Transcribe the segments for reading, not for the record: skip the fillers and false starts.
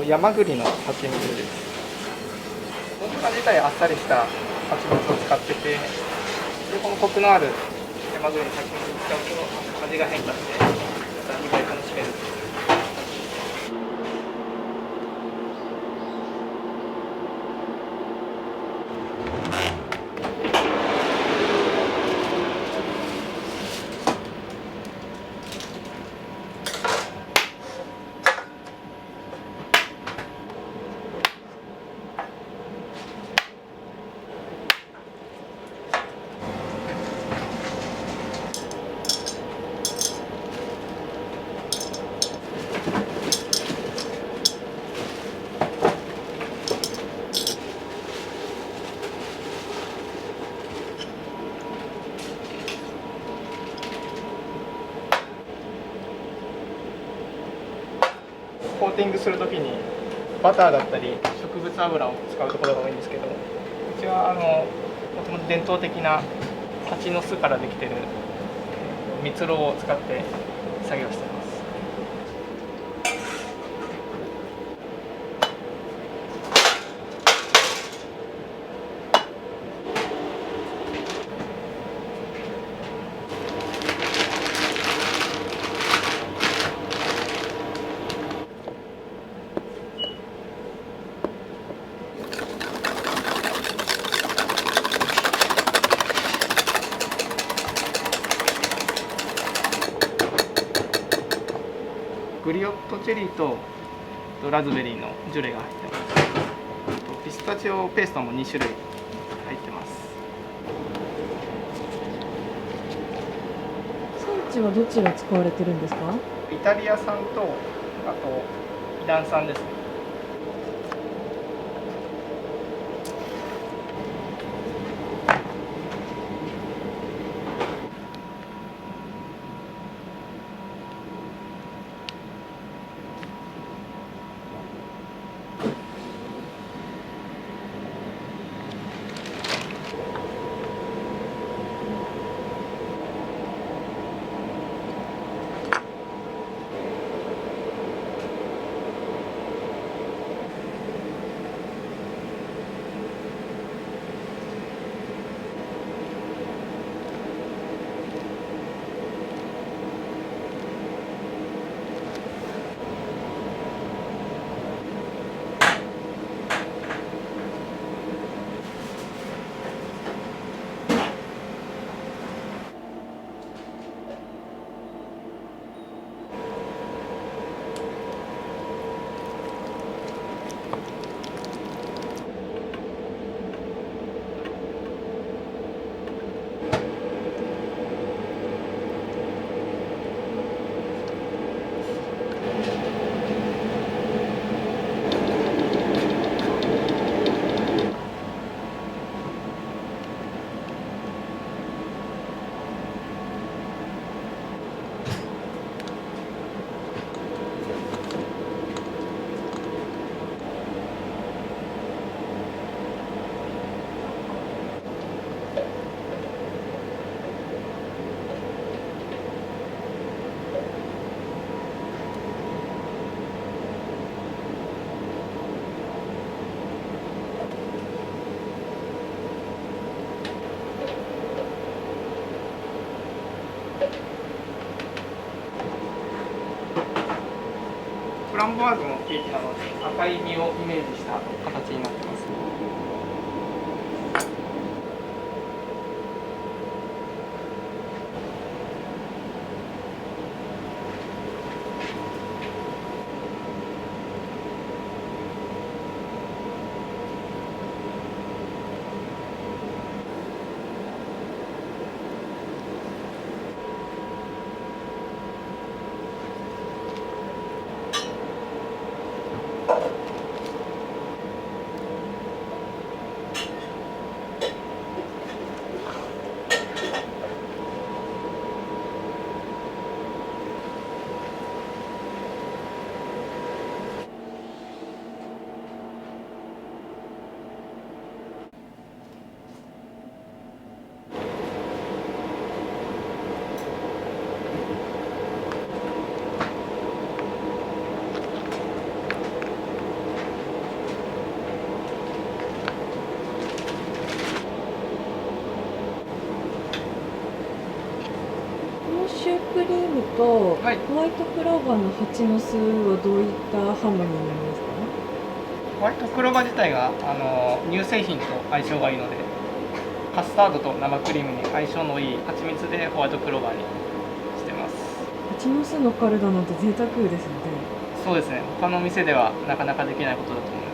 山栗の蜂蜜です。大阪自体あっさりした蜂蜜を使ってて、でこのコクのある山栗の蜂蜜を使うと味が変化してまた2倍楽しめる。コーティングするときにバターだったり植物油を使うところが多いんですけど、うちはもともと伝統的な蜂の巣からできている蜜蝋を使って作業しています。グリオットチェリーとラズベリーのジュレが入ってます。ピスタチオペーストも2種類入ってます。産地はどちら使われてるんですか？イタリア産とあとイラン産ですね。フランボワーズのケーキなので赤い実をイメージした形になってます。ムとはいホワイトクローバーの蜂の巣はどういったハーモニーになりますか？ホワイトクローバー自体が乳製品と相性がいいので、カスタードと生クリームに相性のいい蜂蜜でホワイトクローバーにしてます。蜂の巣のカルダなんて贅沢ですね。そうですね、他のお店ではなかなかできないことだと思います。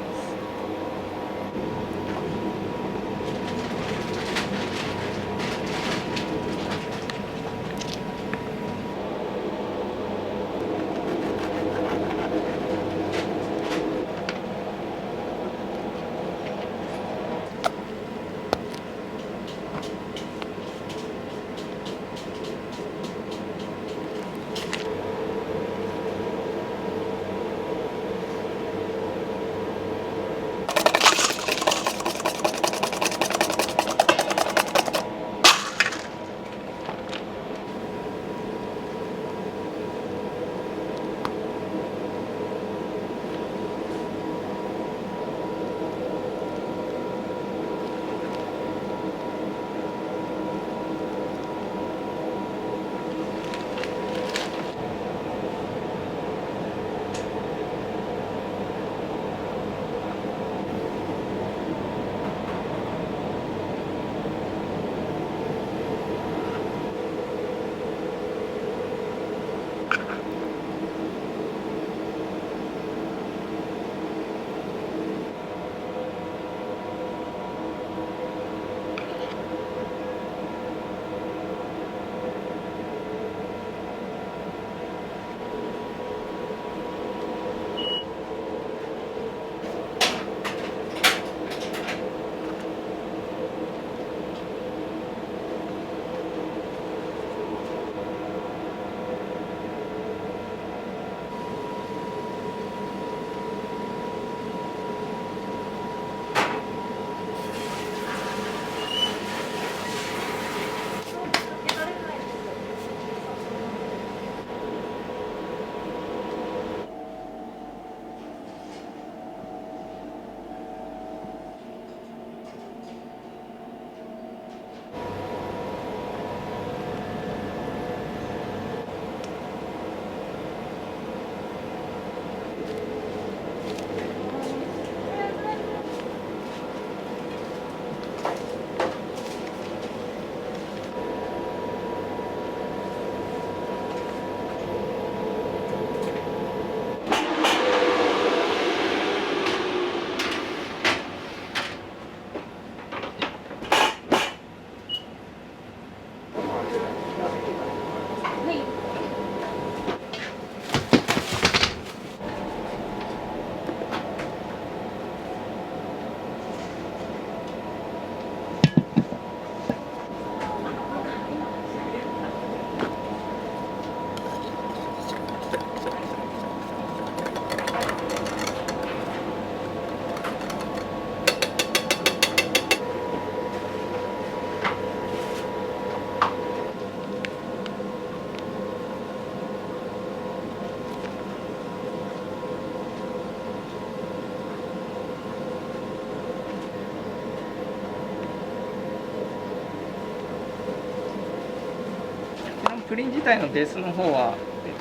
プリン自体のベースの方は、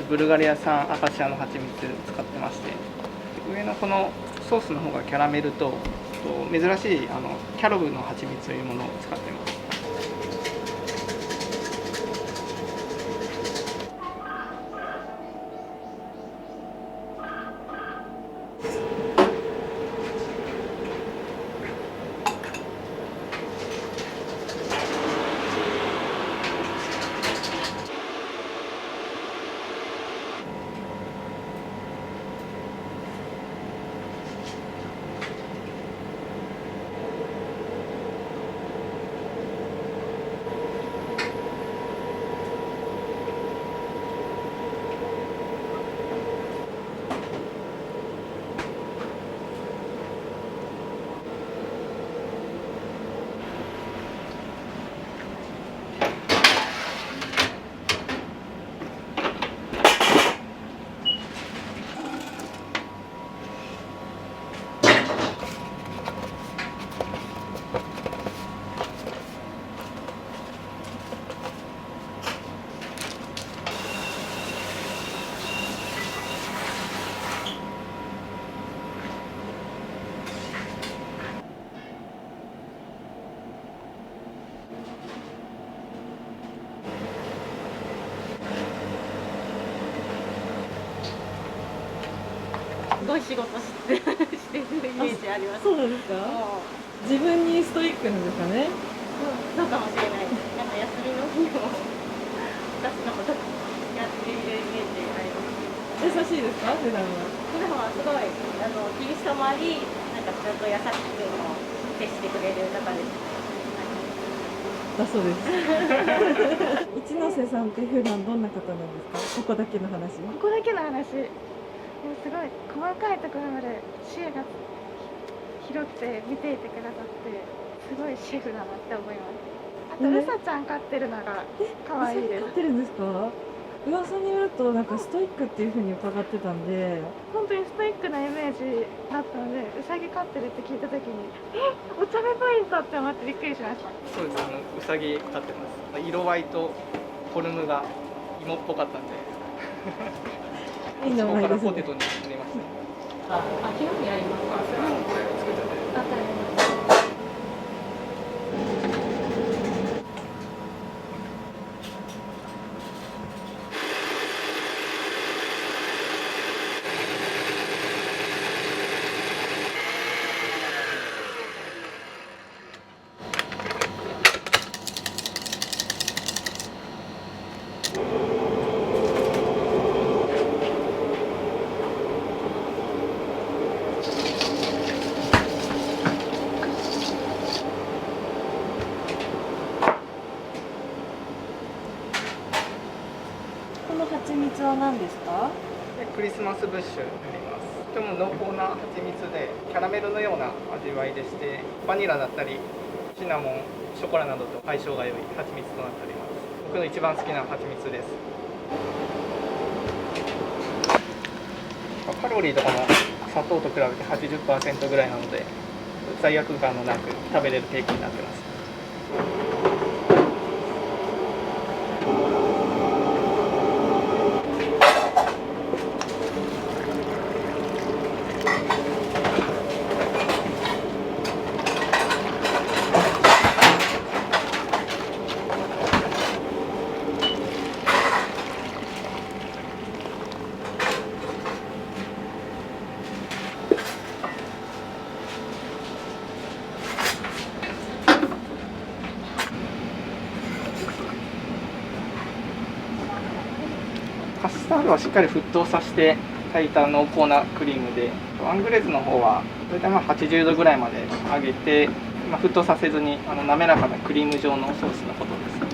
ブルガリア産アカシアの蜂蜜使ってまして、上のこのソースの方がキャラメルと珍しいキャロブの蜂蜜というものを使ってます。ごい仕事してるイメージあります。そうなんですか？も自分にストイックなんですかね。そうかもしれないです。なんか休みの日も私のことやっているイメージあります。優しいですか、普段は？普段はすごいキリストもあり、なんかちゃんと優しくも接してくれる方です。だそうです。一ノ瀬さんって普段どんな方なんですか？ここだけの話。ここだけの話、でもすごい細かいところまで視野が広くて見ていてくださって、すごいシェフだなって思います。あとうさちゃん飼ってるのが可愛いです。飼ってるんですか？噂によるとなんかストイックっていう風に伺ってたんで。本当にストイックなイメージだったので、うさぎ飼ってるって聞いた時にお茶目ポイントって思ってびっくりしました。そうです。うさぎ飼ってます。色合いとフォルムが芋っぽかったんでいい名そこから前ですね。ポテトになりましたね。火の見ありますか？これを作っちゃって。あ、食べます。この蜂蜜は何ですか？でクリスマスブッシュになります。とても濃厚な蜂蜜でキャラメルのような味わいでして、バニラだったりシナモン、ショコラなどと相性が良い蜂蜜となっております。僕の一番好きな蜂蜜です。カロリーとかも砂糖と比べて 80% ぐらいなので、罪悪感のなく食べれるケーキになってます。カスタードはしっかり沸騰させて炊いた濃厚なクリームで、アングレーズの方は大体80度ぐらいまで上げて、沸騰させずに滑らかなクリーム状のソースのことです。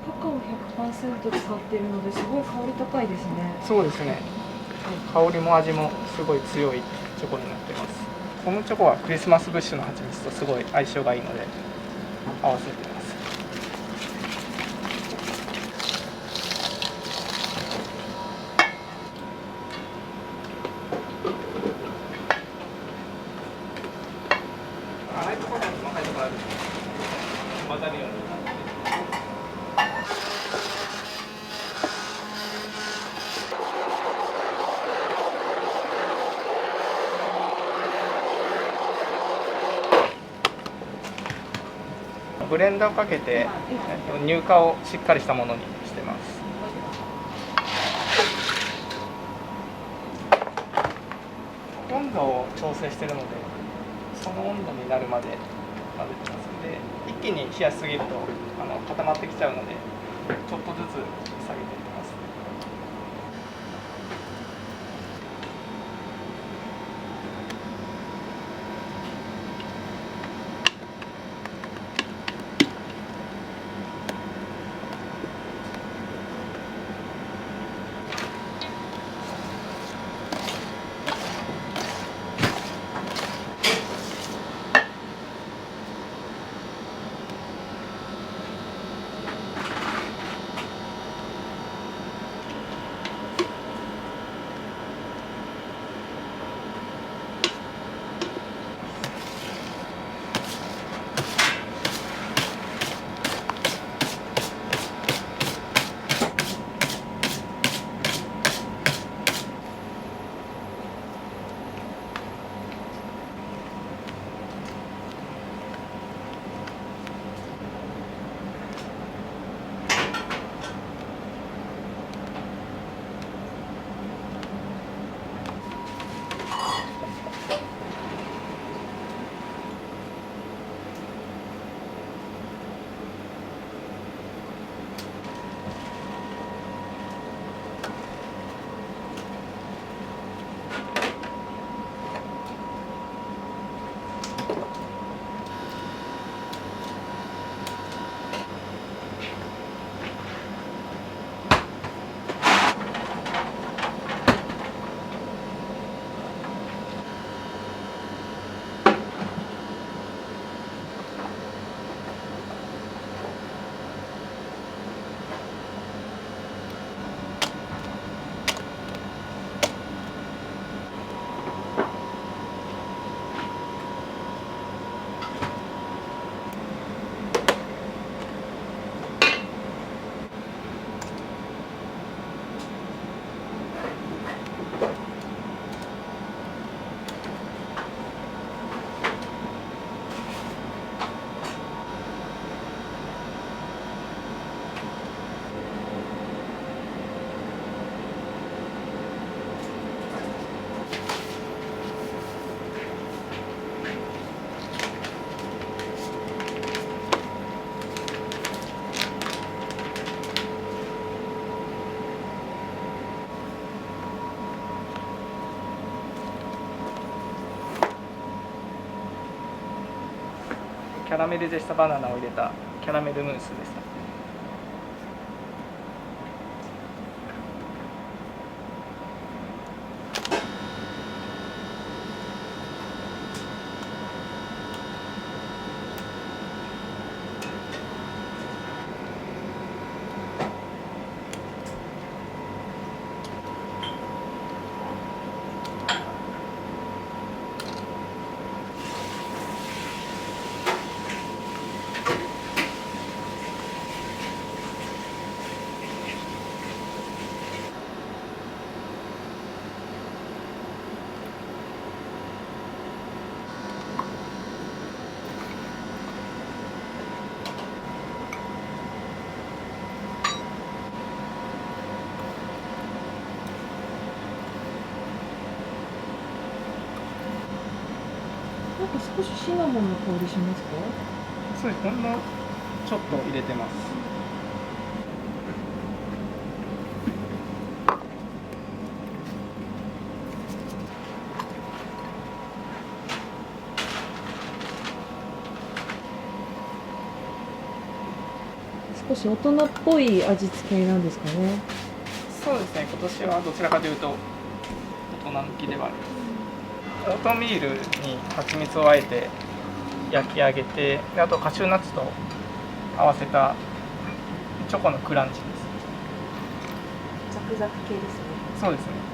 カカオ 100% 使っているのですごい香り高いですね。そうですね。香りも味もすごい強いチョコになっています。このチョコはクリスマスブッシュの蜂蜜とすごい相性がいいので合わせています。粗いところと細かいところあるので混ざるように。ブレンダーをかけて、乳化をしっかりしたものにしてます。温度を調整しているので、その温度になるまで混ぜてますので、一気に冷やしすぎると固まってきちゃうので、ちょっとずつ下げていきます。キャラメリゼしたバナナを入れたキャラメルムースです。なんか少しシナモンの香りしますか？そうです。ほんのちょっと入れてます。少し大人っぽい味付けなんですかね。そうですね。今年はどちらかというと大人向きではあります。オートミールに蜂蜜をあえて焼き上げて、であとカシューナッツと合わせたチョコのクランチです。ザクザク系ですね。そうですね。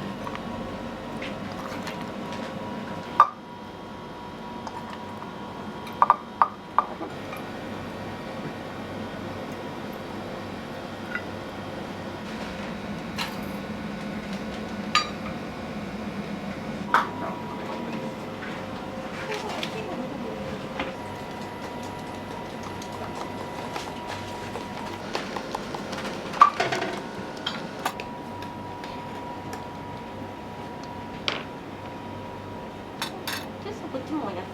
こっちもおやつ。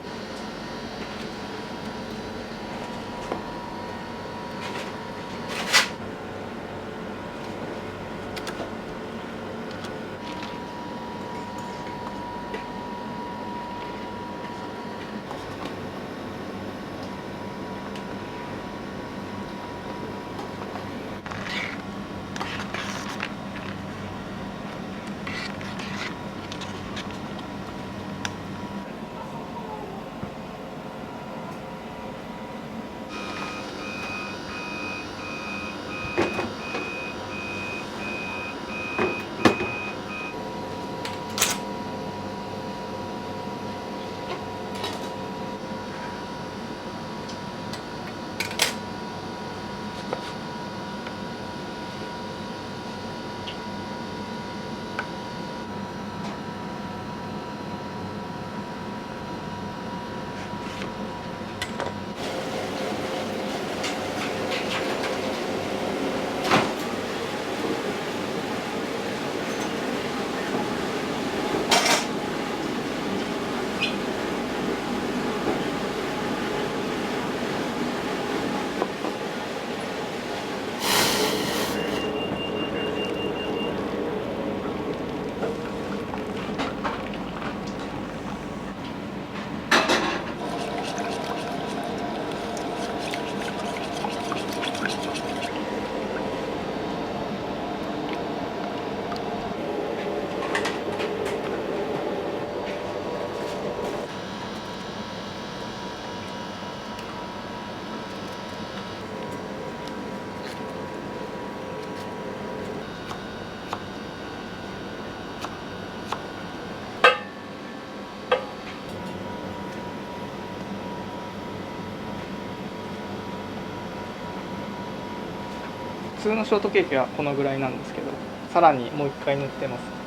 普通のショートケーキはこのぐらいなんですけど、さらにもう一回塗ってます。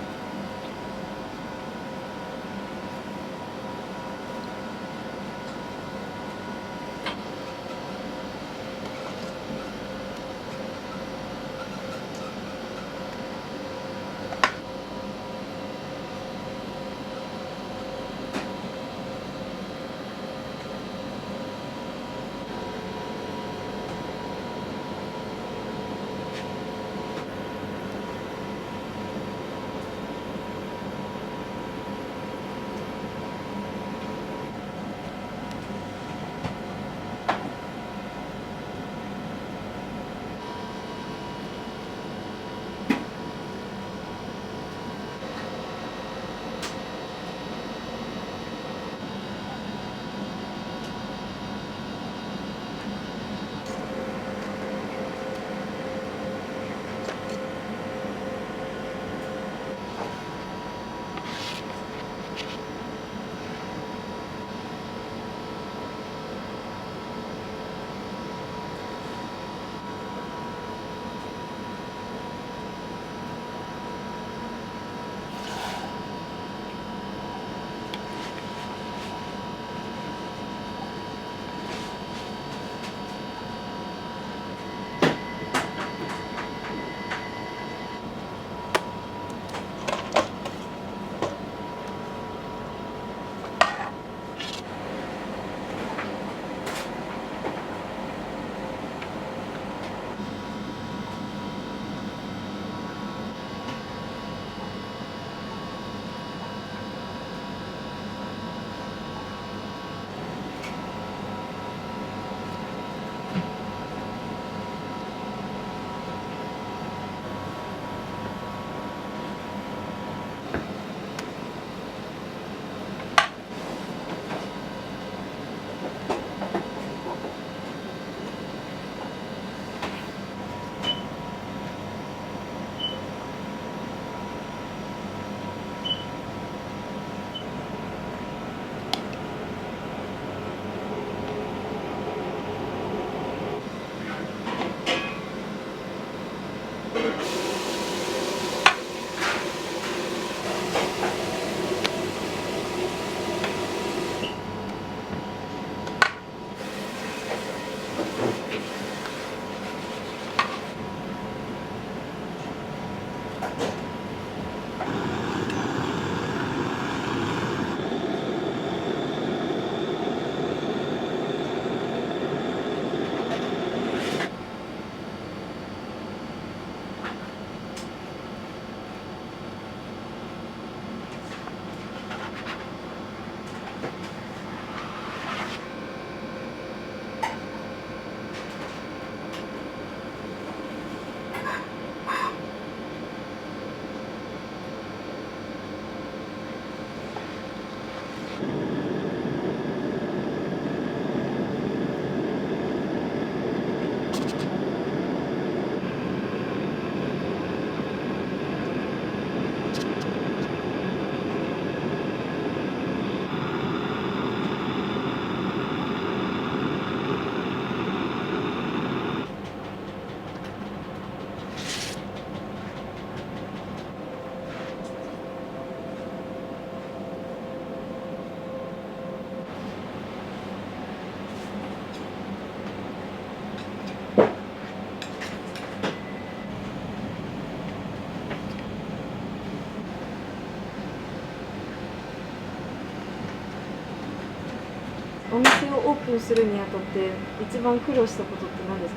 お店をオープンするにあたって一番苦労したことって何です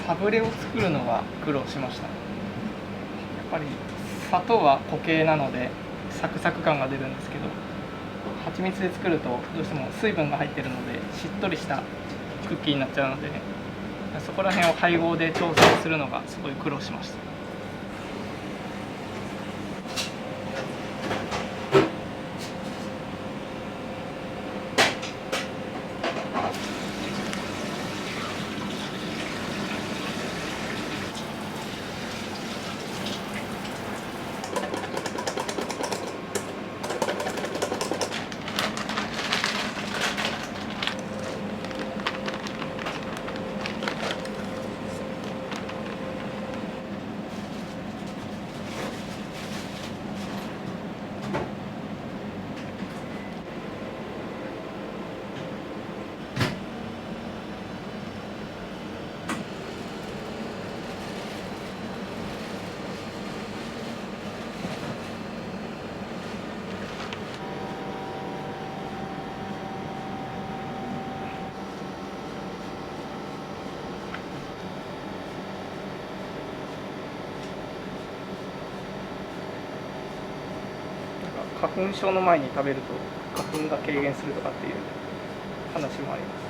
か？サブレを作るのは苦労しました。やっぱり砂糖は固形なのでサクサク感が出るんですけど、蜂蜜で作るとどうしても水分が入ってるのでしっとりしたクッキーになっちゃうので、そこら辺を配合で調整するのがすごい苦労しました。花粉症の前に食べると花粉が軽減するとかっていう話もあります。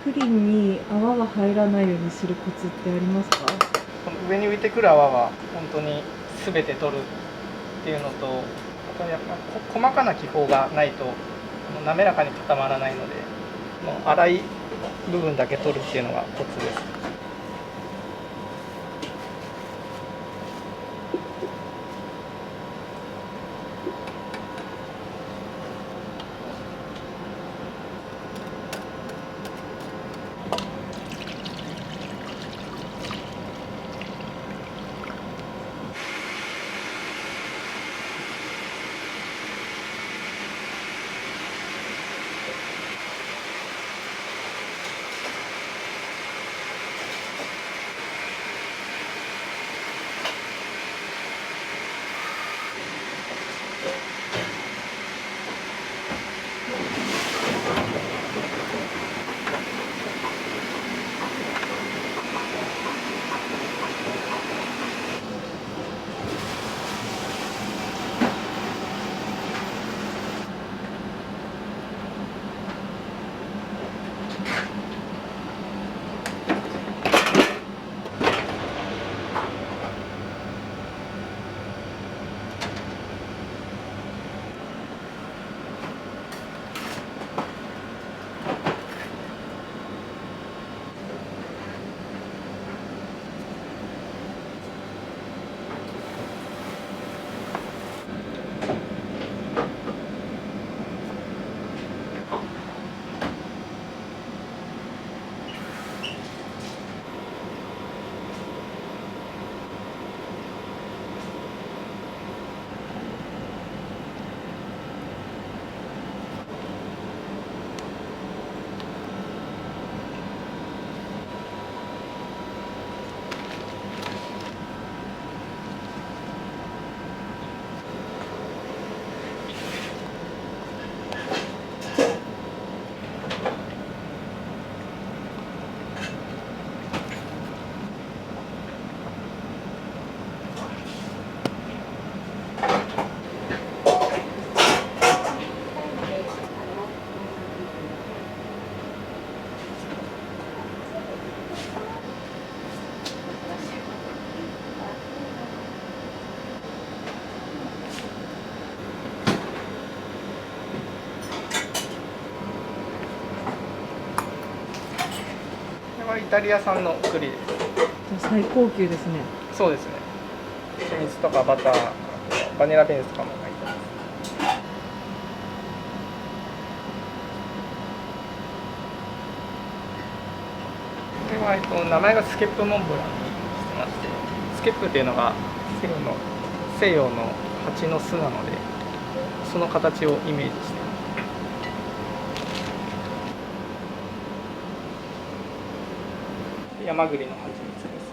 プリンに泡が入らないようにするコツってありますか？この上に浮いてくる泡は本当に全て取るっていうのと、あとやっぱ細かな気泡がないと滑らかに固まらないので、もう粗い部分だけ取るっていうのがコツです。イタリア産の栗です。最高級ですね。そうですね。蜂蜜とかバター、バニラベースとかも入ってます。これは名前がスケップモンブランにしてまして、スケップっていうのが西洋の蜂の巣なので、その形をイメージして。山栗の蜂蜜です。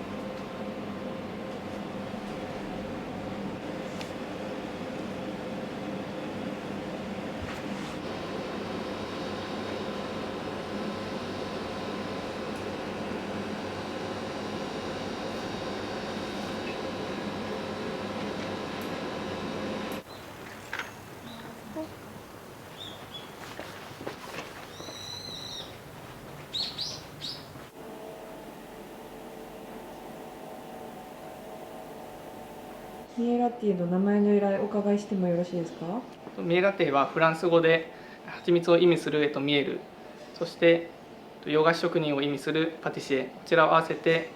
ミエラティの名前の由来お伺いしてもよろしいですか？ミエラテはフランス語で蜂蜜を意味するミエル、そして洋菓子職人を意味するパティシエ、こちらを合わせて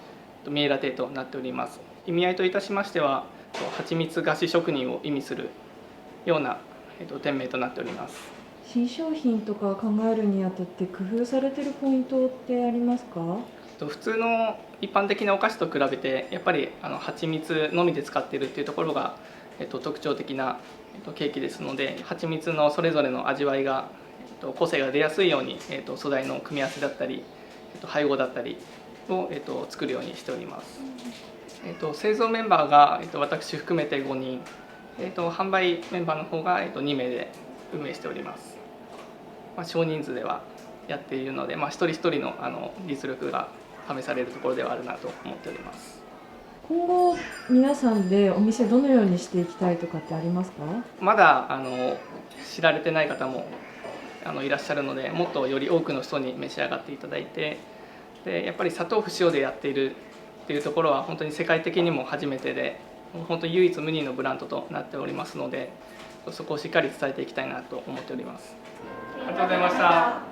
ミエラテとなっております。意味合いといたしましては、蜂蜜菓子職人を意味するような店名となっております。新商品とか考えるにあたって工夫されてるポイントってありますか？普通の一般的なお菓子と比べてやっぱり蜂蜜のみで使っているっていうところが特徴的なケーキですので、蜂蜜のそれぞれの味わいが個性が出やすいように素材の組み合わせだったり配合だったりを作るようにしております。製造メンバーが私含めて5人、販売メンバーの方が2名で運営しております。少人数ではやっているので、一人一人の実力が試されるところではあるなと思っております。今後皆さんでお店どのようにしていきたいとかってありますか？まだ知られてない方もいらっしゃるので、もっとより多くの人に召し上がっていただいて、でやっぱり砂糖不使用でやっているっていうところは本当に世界的にも初めてで、本当に唯一無二のブランドとなっておりますので、そこをしっかり伝えていきたいなと思っております。ありがとうございました。